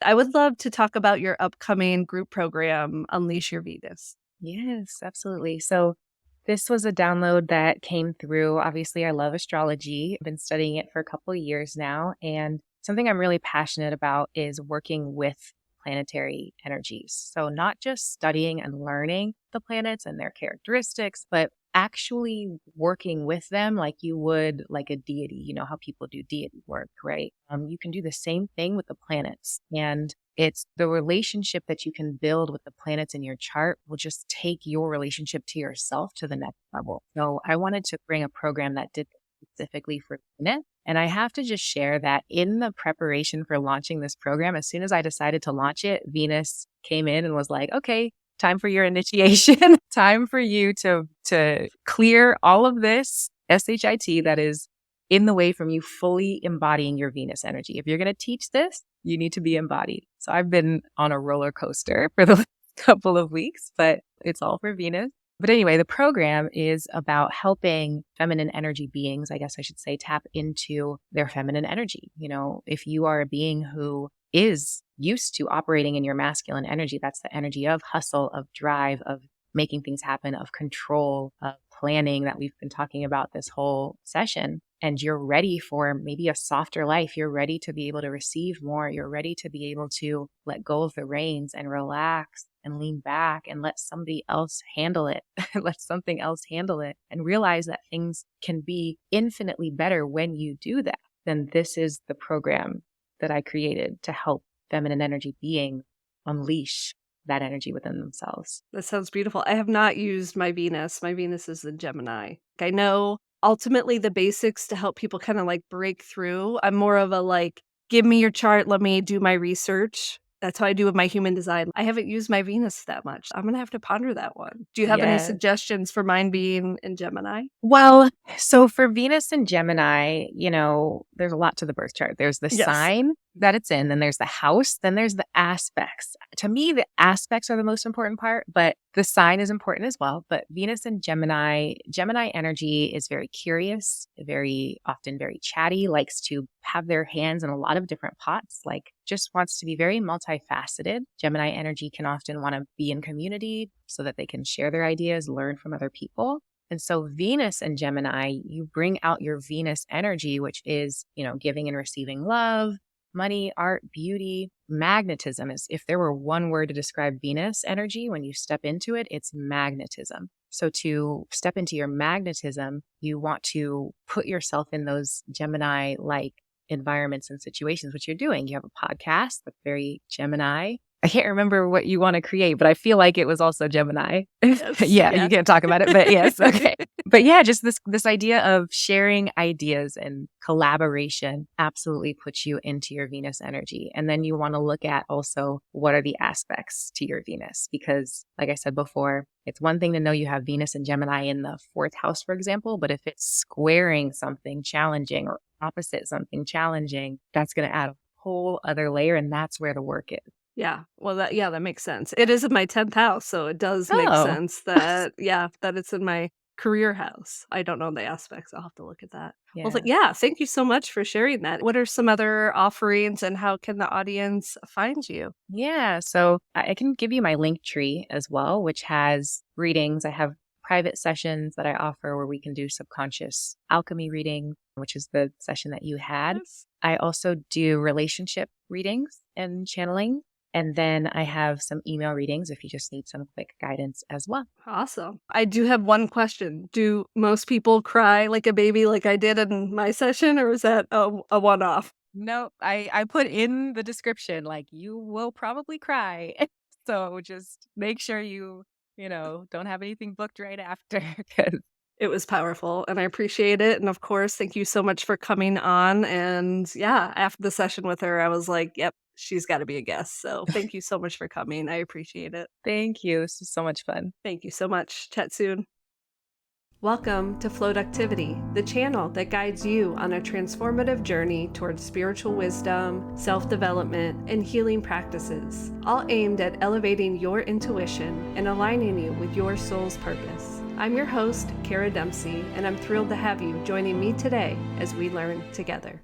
I would love to talk about your upcoming group program, Unleash Your Venus. Yes, absolutely. So this was a download that came through. Obviously, I love astrology. I've been studying it for a couple of years now. And something I'm really passionate about is working with planetary energies. So not just studying and learning the planets and their characteristics, but actually working with them like you would like a deity. You know how people do deity work, right? You can do the same thing with the planets. And it's the relationship that you can build with the planets in your chart will just take your relationship to yourself to the next level. So I wanted to bring a program that did specifically for Venus. And I have to just share that in the preparation for launching this program, as soon as I decided to launch it, Venus came in and was like, okay, time for your initiation, time for you to clear all of this SHIT that is in the way from you fully embodying your Venus energy. If you're going to teach this, you need to be embodied. So I've been on a roller coaster for the last couple of weeks, but it's all for Venus. But anyway, the program is about helping feminine energy beings, I guess I should say, tap into their feminine energy. You know, if you are a being who is used to operating in your masculine energy, that's the energy of hustle, of drive, of making things happen, of control, of planning that we've been talking about this whole session. And you're ready for maybe a softer life. You're ready to be able to receive more. You're ready to be able to let go of the reins and relax and lean back and let somebody else handle it. Let something else handle it and realize that things can be infinitely better when you do that. Then this is the program that I created to help feminine energy beings unleash that energy within themselves. That sounds beautiful. I have not used my Venus. My Venus is in Gemini. I know ultimately the basics to help people kind of like break through. I'm more of a like, give me your chart, let me do my research. That's how I do with my human design. I haven't used my Venus that much. I'm going to have to ponder that one. Do you have any Yes. suggestions for mine being in Gemini? Well, so for Venus and Gemini, you know, there's a lot to the birth chart. There's the Yes. sign that it's in, then there's the house, then there's the aspects. To me, the aspects are the most important part, but the sign is important as well. But Venus and Gemini energy is very curious, very often very chatty, likes to have their hands in a lot of different pots, like just wants to be very multifaceted. Gemini energy can often want to be in community so that they can share their ideas, learn from other people. And so Venus and Gemini, you bring out your Venus energy, which is, you know, giving and receiving love, money, art, beauty. Magnetism is, if there were one word to describe Venus energy, when you step into it, it's magnetism. So to step into your magnetism, you want to put yourself in those Gemini-like environments and situations, which you're doing. You have a podcast that's very Gemini. I can't remember what you want to create, but I feel like it was also Gemini. Yes. Yeah, you Yes. can't talk about it, but yes, okay. But yeah, just this idea of sharing ideas and collaboration absolutely puts you into your Venus energy. And then you want to look at also what are the aspects to your Venus, because like I said before, it's one thing to know you have Venus and Gemini in the fourth house, for example, but if it's squaring something challenging or opposite something challenging, that's going to add a whole other layer. And that's where the work is. Yeah. Well, that makes sense. It is in my 10th house, so it does make Oh, sense that, that it's in my career house. I don't know the aspects. I'll have to look at that. Well, yeah. thank you so much for sharing that. What are some other offerings and how can the audience find you? Yeah. So I can give you my link tree as well, which has readings. I have private sessions that I offer where we can do subconscious alchemy reading, which is the session that you had. Yes. I also do relationship readings and channeling. And then I have some email readings if you just need some quick guidance as well. Awesome. I do have one question. Do most people cry like a baby like I did in my session, or is that a one-off? No, I put in the description, like you will probably cry. So just make sure you know, don't have anything booked right after. 'Cause It was powerful, and I appreciate it, and of course, thank you so much for coming on, and after the session with her, I was like, "Yep, she's gotta be a guest," so thank you so much for coming, I appreciate it. Thank you. This was so much fun. Thank you so much. Chat soon. Welcome to Floaductivity, the channel that guides you on a transformative journey towards spiritual wisdom, self-development, and healing practices, all aimed at elevating your intuition and aligning you with your soul's purpose. I'm your host, Kara Dempsey, and I'm thrilled to have you joining me today as we learn together.